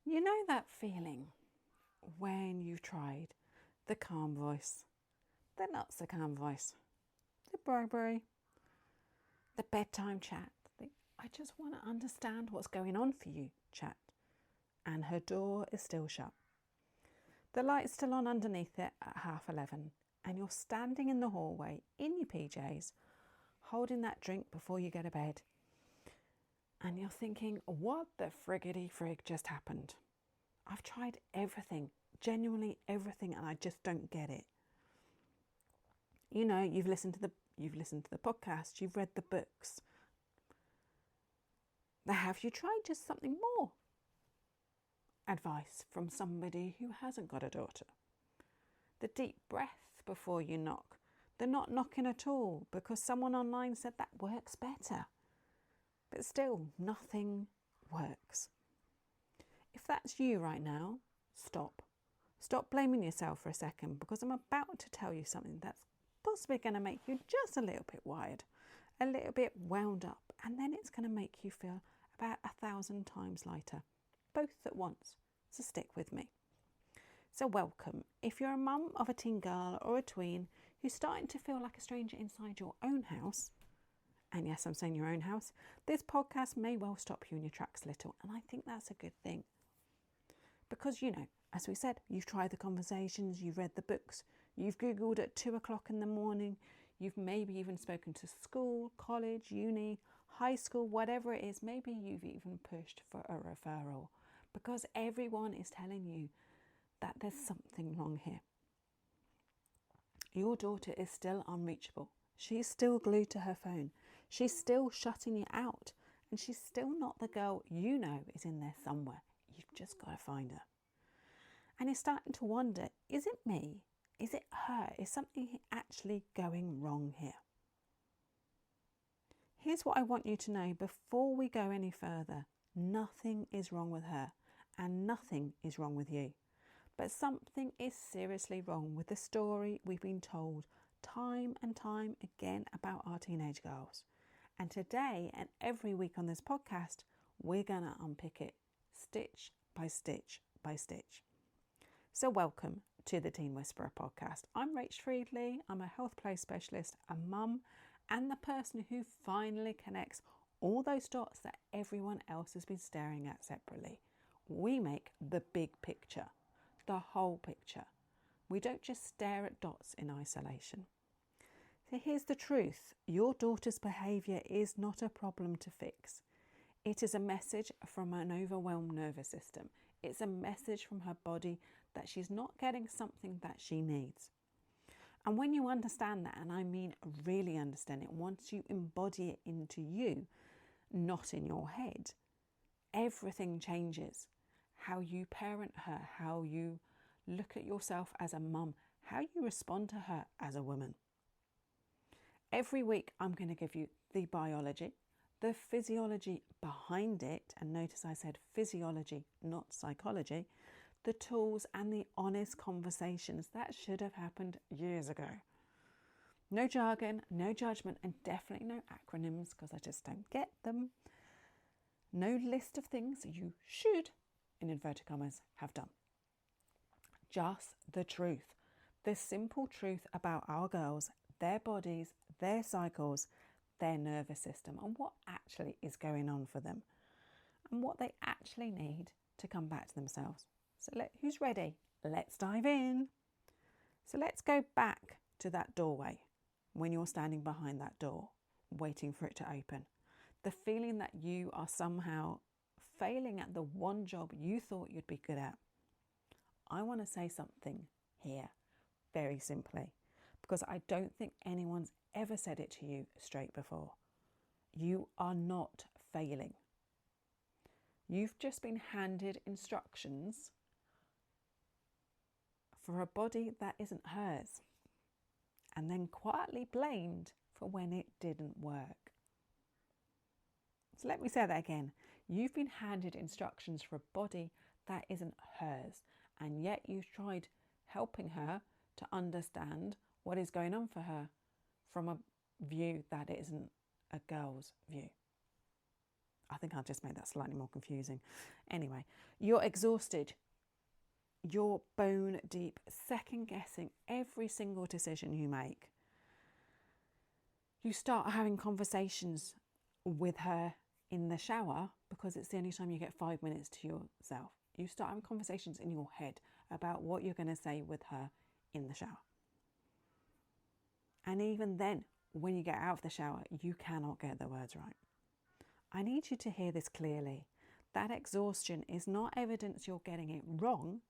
You know that feeling when you've tried the calm voice, the not so calm voice, the bribery, the bedtime chat, the I just want to understand what's going on for you chat, and her door is still shut. The light's still on underneath it at 11:30, and you're standing in the hallway in your PJs, holding that drink before you go to bed. And you're thinking, what the friggity frig just happened? I've tried everything, genuinely everything, and I just don't get it. You know, you've listened to the podcast, you've read the books. Now, have you tried just something more? Advice from somebody who hasn't got a daughter. The deep breath before you knock. The not knocking at all because someone online said that works better. But still, nothing works. If that's you right now, stop. Stop blaming yourself for a second, because I'm about to tell you something that's possibly going to make you just a little bit wired, a little bit wound up, and then it's going to make you feel about 1,000 times lighter, both at once. So stick with me. So welcome. If you're a mum of a teen girl or a tween who's starting to feel like a stranger inside your own house, and yes, I'm saying your own house, this podcast may well stop you in your tracks a little, and I think that's a good thing. Because, you know, as we said, you've tried the conversations, you've read the books, you've Googled at 2 o'clock in the morning, you've maybe even spoken to school, college, uni, high school, whatever it is. Maybe you've even pushed for a referral because everyone is telling you that there's something wrong here. Your daughter is still unreachable. She's still glued to her phone. She's still shutting you out. And she's still not the girl you know is in there somewhere. You've just got to find her. And you're starting to wonder, is it me? Is it her? Is something actually going wrong here? Here's what I want you to know before we go any further. Nothing is wrong with her and nothing is wrong with you. But something is seriously wrong with the story we've been told time and time again about our teenage girls. And today and every week on this podcast, we're going to unpick it stitch by stitch by stitch. So welcome to the Teen Whisperer podcast. I'm Rach Friedley. I'm a health play specialist, a mum, and the person who finally connects all those dots that everyone else has been staring at separately. We make the big picture, the whole picture. We don't just stare at dots in isolation. So here's the truth. Your daughter's behaviour is not a problem to fix. It is a message from an overwhelmed nervous system. It's a message from her body that she's not getting something that she needs. And when you understand that, and I mean really understand it, once you embody it into you, not in your head, everything changes. How you parent her, how you look at yourself as a mum, how you respond to her as a woman. Every week I'm going to give you the biology, the physiology behind it, and notice I said physiology, not psychology, the tools and the honest conversations that should have happened years ago. No jargon, no judgment, and definitely no acronyms because I just don't get them. No list of things you should, in inverted commas, have done. Just the truth, the simple truth about our girls, their bodies, their cycles, their nervous system, and what actually is going on for them and what they actually need to come back to themselves. So who's ready? Let's dive in. So let's go back to that doorway when you're standing behind that door, waiting for it to open. The feeling that you are somehow failing at the one job you thought you'd be good at. I want to say something here, very simply, because I don't think anyone's ever said it to you straight before. You are not failing. You've just been handed instructions for a body that isn't hers, and then quietly blamed for when it didn't work. So let me say that again. You've been handed instructions for a body that isn't hers, and yet you've tried helping her to understand what is going on for her from a view that isn't a girl's view. I think I just made that slightly more confusing. Anyway, you're exhausted. You're bone deep, second guessing every single decision you make. You start having conversations with her in the shower because it's the only time you get 5 minutes to yourself. You start having conversations in your head about what you're going to say with her in the shower. And even then, when you get out of the shower, you cannot get the words right. I need you to hear this clearly. That exhaustion is not evidence you're getting it wrong.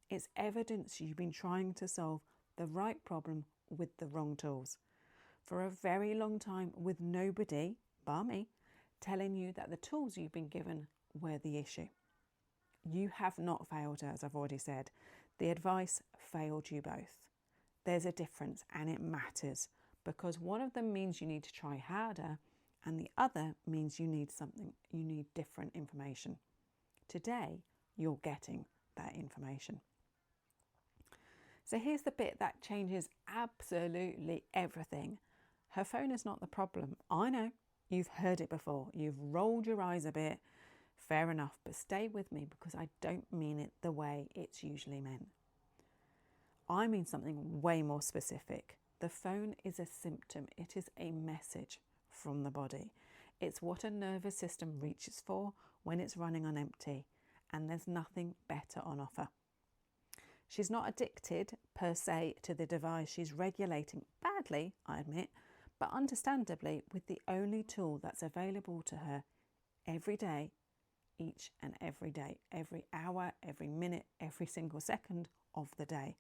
It's evidence you've been trying to solve the right problem with the wrong tools for a very long time, with nobody, bar me, telling you that the tools you've been given were the issue. You have not failed her, as I've already said. The advice failed you both. There's a difference, and it matters, because one of them means you need to try harder and the other means you need different information. Today, you're getting that information. So here's the bit that changes absolutely everything. Her phone is not the problem. I know, you've heard it before. You've rolled your eyes a bit. Fair enough, but stay with me because I don't mean it the way it's usually meant. I mean something way more specific. The phone is a symptom. It is a message from the body. It's what a nervous system reaches for when it's running on empty, and there's nothing better on offer. She's not addicted per se to the device. She's regulating badly, I admit, but understandably with the only tool that's available to her every day, each and every day, every hour, every minute, every single second of the day.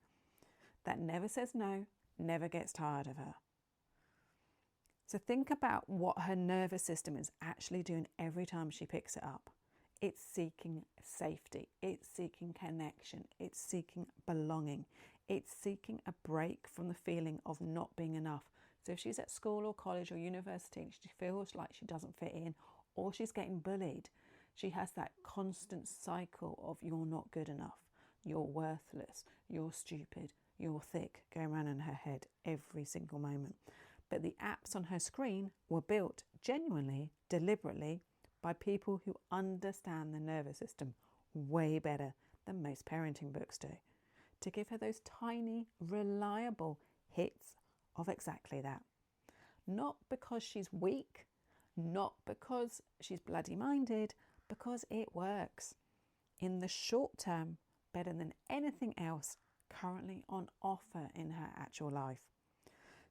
That never says no, never gets tired of her. So think about what her nervous system is actually doing every time she picks it up. It's seeking safety, it's seeking connection, it's seeking belonging, it's seeking a break from the feeling of not being enough. So if she's at school or college or university and she feels like she doesn't fit in or she's getting bullied, she has that constant cycle of you're not good enough, you're worthless, you're stupid, you're thick, going around in her head every single moment. But the apps on her screen were built genuinely, deliberately, by people who understand the nervous system way better than most parenting books do, to give her those tiny, reliable hits of exactly that. Not because she's weak, not because she's bloody minded, because it works. In the short term, better than anything else currently on offer in her actual life.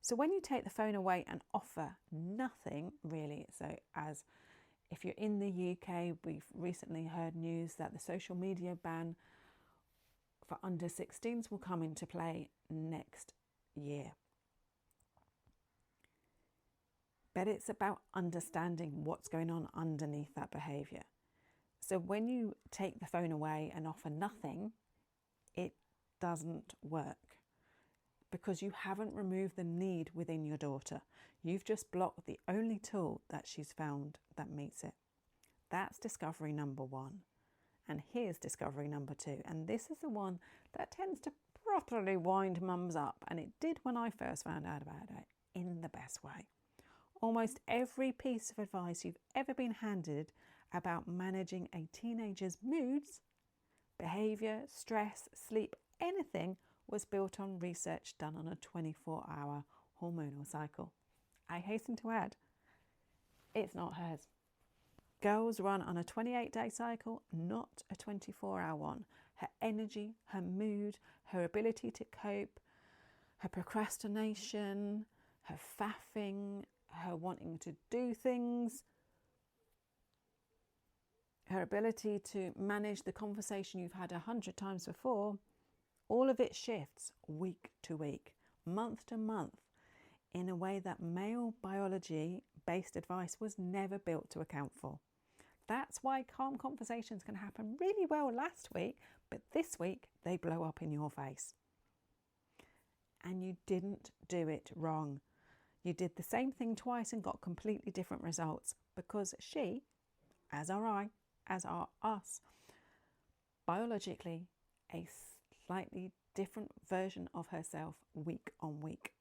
So when you take the phone away and offer nothing really, so as if you're in the UK, we've recently heard news that the social media ban for under 16s will come into play next year. But it's about understanding what's going on underneath that behaviour. So when you take the phone away and offer nothing, it doesn't work because you haven't removed the need within your daughter. You've just blocked the only tool that she's found that meets it. That's discovery number one. And here's discovery number two. And this is the one that tends to properly wind mums up. And it did when I first found out about it, in the best way. Almost every piece of advice you've ever been handed about managing a teenager's moods, behaviour, stress, sleep, anything was built on research done on a 24-hour hormonal cycle. I hasten to add, it's not hers. Girls run on a 28-day cycle, not a 24-hour one. Her energy, her mood, her ability to cope, her procrastination, her faffing, her wanting to do things, her ability to manage the conversation you've had 100 times before, all of it shifts week to week, month to month, in a way that male biology-based advice was never built to account for. That's why calm conversations can happen really well last week, but this week they blow up in your face. And you didn't do it wrong. You did the same thing twice and got completely different results because she, as are I, as are us, biologically a slightly different version of herself week on week.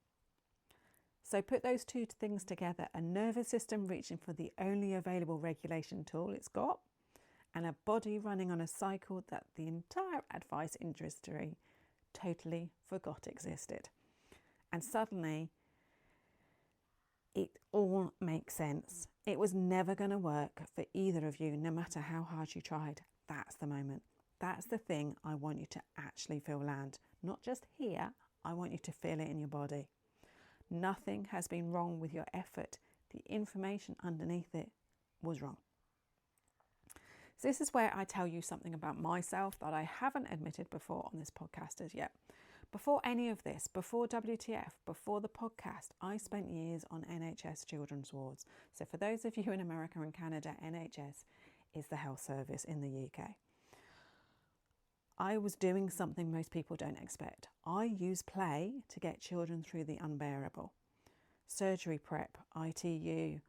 So put those two things together, a nervous system reaching for the only available regulation tool it's got, and a body running on a cycle that the entire advice industry totally forgot existed. And suddenly, it all makes sense. It was never going to work for either of you, no matter how hard you tried. That's the moment. That's the thing I want you to actually feel land. Not just here, I want you to feel it in your body. Nothing has been wrong with your effort. The information underneath it was wrong. So this is where I tell you something about myself that I haven't admitted before on this podcast as yet. Before any of this, before WTF, before the podcast, I spent years on NHS children's wards. So for those of you in America and Canada, NHS is the health service in the UK. I was doing something most people don't expect. I use play to get children through the unbearable. Surgery prep, ITU,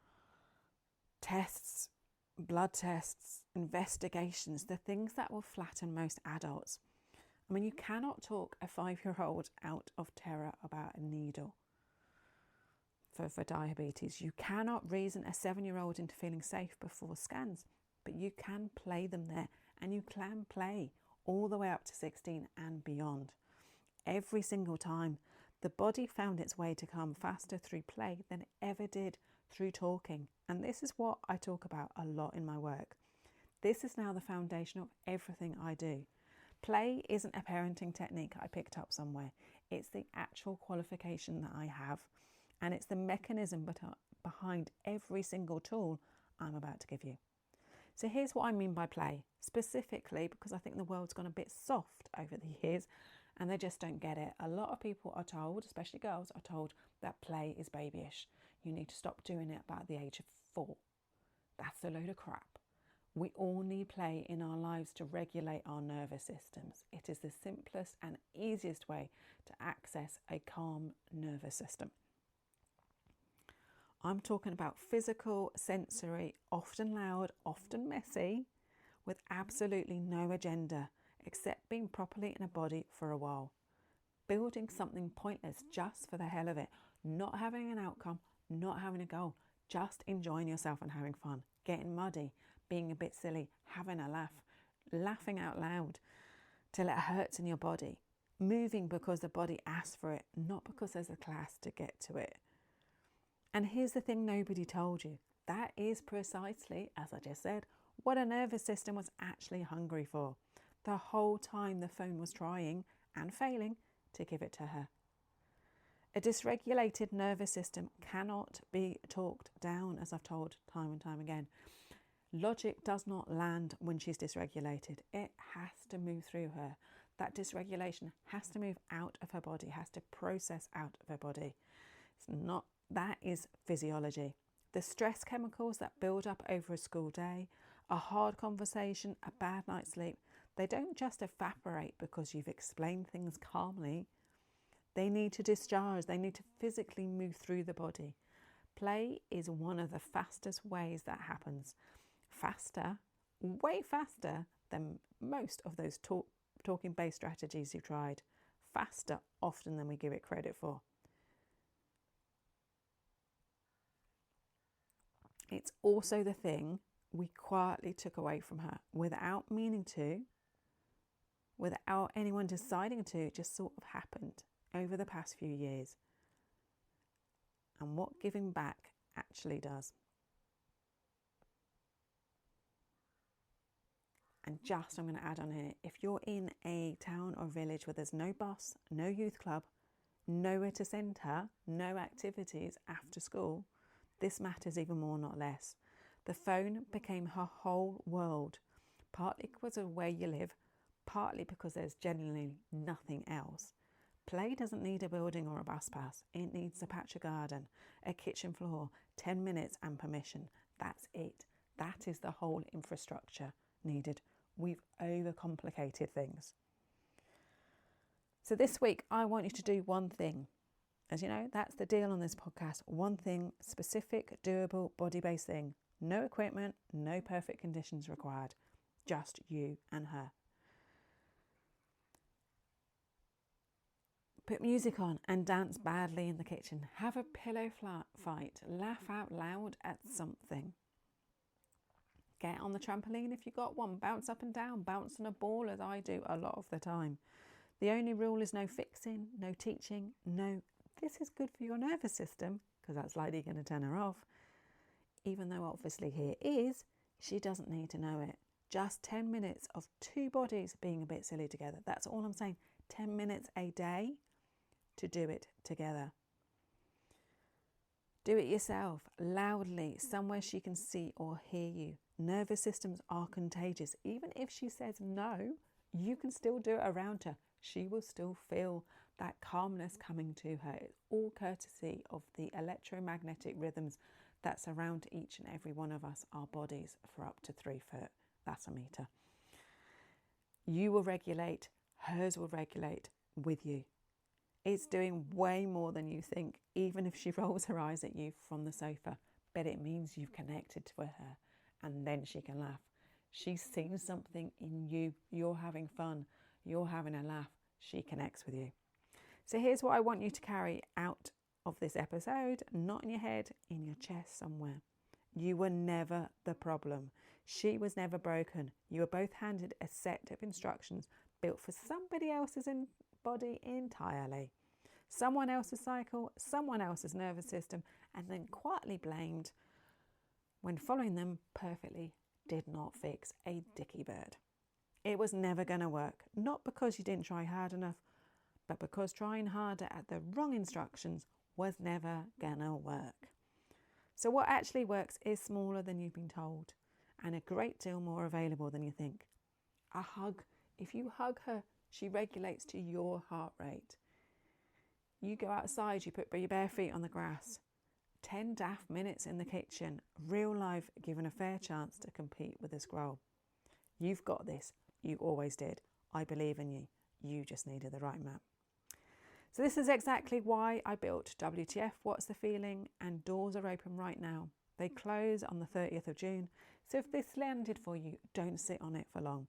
tests, blood tests, investigations, the things that will flatten most adults. I mean, you cannot talk a 5-year-old out of terror about a needle for diabetes. You cannot reason a 7-year-old into feeling safe before scans, but you can play them there, and you can play all the way up to 16 and beyond. Every single time, the body found its way to come faster through play than it ever did through talking. And this is what I talk about a lot in my work. This is now the foundation of everything I do. Play isn't a parenting technique I picked up somewhere. It's the actual qualification that I have. And it's the mechanism behind every single tool I'm about to give you. So here's what I mean by play, specifically because I think the world's gone a bit soft over the years and they just don't get it. A lot of people are told, especially girls, are told that play is babyish. You need to stop doing it about the age of 4. That's a load of crap. We all need play in our lives to regulate our nervous systems. It is the simplest and easiest way to access a calm nervous system. I'm talking about physical, sensory, often loud, often messy, with absolutely no agenda, except being properly in a body for a while. Building something pointless just for the hell of it, not having an outcome, not having a goal, just enjoying yourself and having fun, getting muddy, being a bit silly, having a laugh, laughing out loud till it hurts in your body, moving because the body asks for it, not because there's a class to get to it. And here's the thing nobody told you. That is precisely, as I just said, what a nervous system was actually hungry for. The whole time the phone was trying and failing to give it to her. A dysregulated nervous system cannot be talked down, as I've told time and time again. Logic does not land when she's dysregulated. It has to move through her. That dysregulation has to move out of her body, has to process out of her body. That is physiology. The stress chemicals that build up over a school day, a hard conversation, a bad night's sleep, they don't just evaporate because you've explained things calmly. They need to discharge. They need to physically move through the body. Play is one of the fastest ways that happens. Faster, way faster than most of those talking-based strategies you've tried. Faster often than we give it credit for. It's also the thing we quietly took away from her without meaning to, without anyone deciding to, it just sort of happened over the past few years. And what giving back actually does. And just, I'm going to add on here, if you're in a town or village where there's no bus, no youth club, nowhere to send her, no activities after school, this matters even more, not less. The phone became her whole world, partly because of where you live, partly because there's genuinely nothing else. Play doesn't need a building or a bus pass. It needs a patch of garden, a kitchen floor, 10 minutes and permission. That's it. That is the whole infrastructure needed. We've overcomplicated things. So this week, I want you to do one thing. As you know, that's the deal on this podcast. One thing, specific, doable, body-based thing. No equipment, no perfect conditions required. Just you and her. Put music on and dance badly in the kitchen. Have a pillow fight. Laugh out loud at something. Get on the trampoline if you got one. Bounce up and down. Bounce on a ball, as I do a lot of the time. The only rule is no fixing, no teaching, no this is good for your nervous system, because that's likely going to turn her off. Even though obviously here is, she doesn't need to know it. Just 10 minutes of two bodies being a bit silly together. That's all I'm saying. 10 minutes a day to do it together. Do it yourself, loudly, somewhere she can see or hear you. Nervous systems are contagious. Even if she says no, you can still do it around her. She will still feel that calmness coming to her. It's all courtesy of the electromagnetic rhythms that surround each and every one of us, our bodies, for up to 3 foot. That's a meter. You will regulate, hers will regulate with you. It's doing way more than you think, even if she rolls her eyes at you from the sofa. But it means you've connected to her, and then she can laugh. She's seen something in you. You're having fun. You're having a laugh. She connects with you. So here's what I want you to carry out of this episode, not in your head, in your chest somewhere. You were never the problem. She was never broken. You were both handed a set of instructions built for somebody else's body entirely. Someone else's cycle, someone else's nervous system, and then quietly blamed when following them perfectly did not fix a dicky bird. It was never going to work, not because you didn't try hard enough, but because trying harder at the wrong instructions was never going to work. So what actually works is smaller than you've been told, and a great deal more available than you think. A hug. If you hug her, she regulates to your heart rate. You go outside, you put your bare feet on the grass. 10 daft minutes in the kitchen, real life, given a fair chance to compete with a scroll. You've got this. You always did. I believe in you. You just needed the right map. So this is exactly why I built WTF, What's the Feeling? And doors are open right now. They close on the 30th of June. So if this landed for you, don't sit on it for long.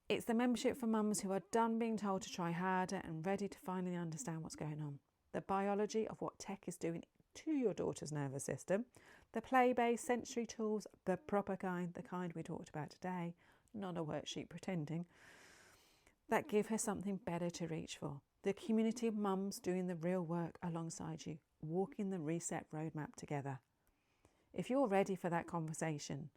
It's the membership for mums who are done being told to try harder and ready to finally understand what's going on. The biology of what tech is doing to your daughter's nervous system. The play-based sensory tools, the proper kind, the kind we talked about today, not a worksheet pretending, that give her something better to reach for. The community of mums doing the real work alongside you, walking the reset roadmap together. If you're ready for that conversation,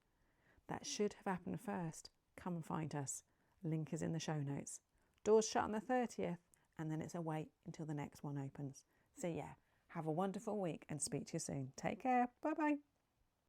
that should have happened first. Come and find us. Link is in the show notes. Doors shut on the 30th, and then it's a wait until the next one opens. So yeah, have a wonderful week and speak to you soon. Take care. Bye-bye.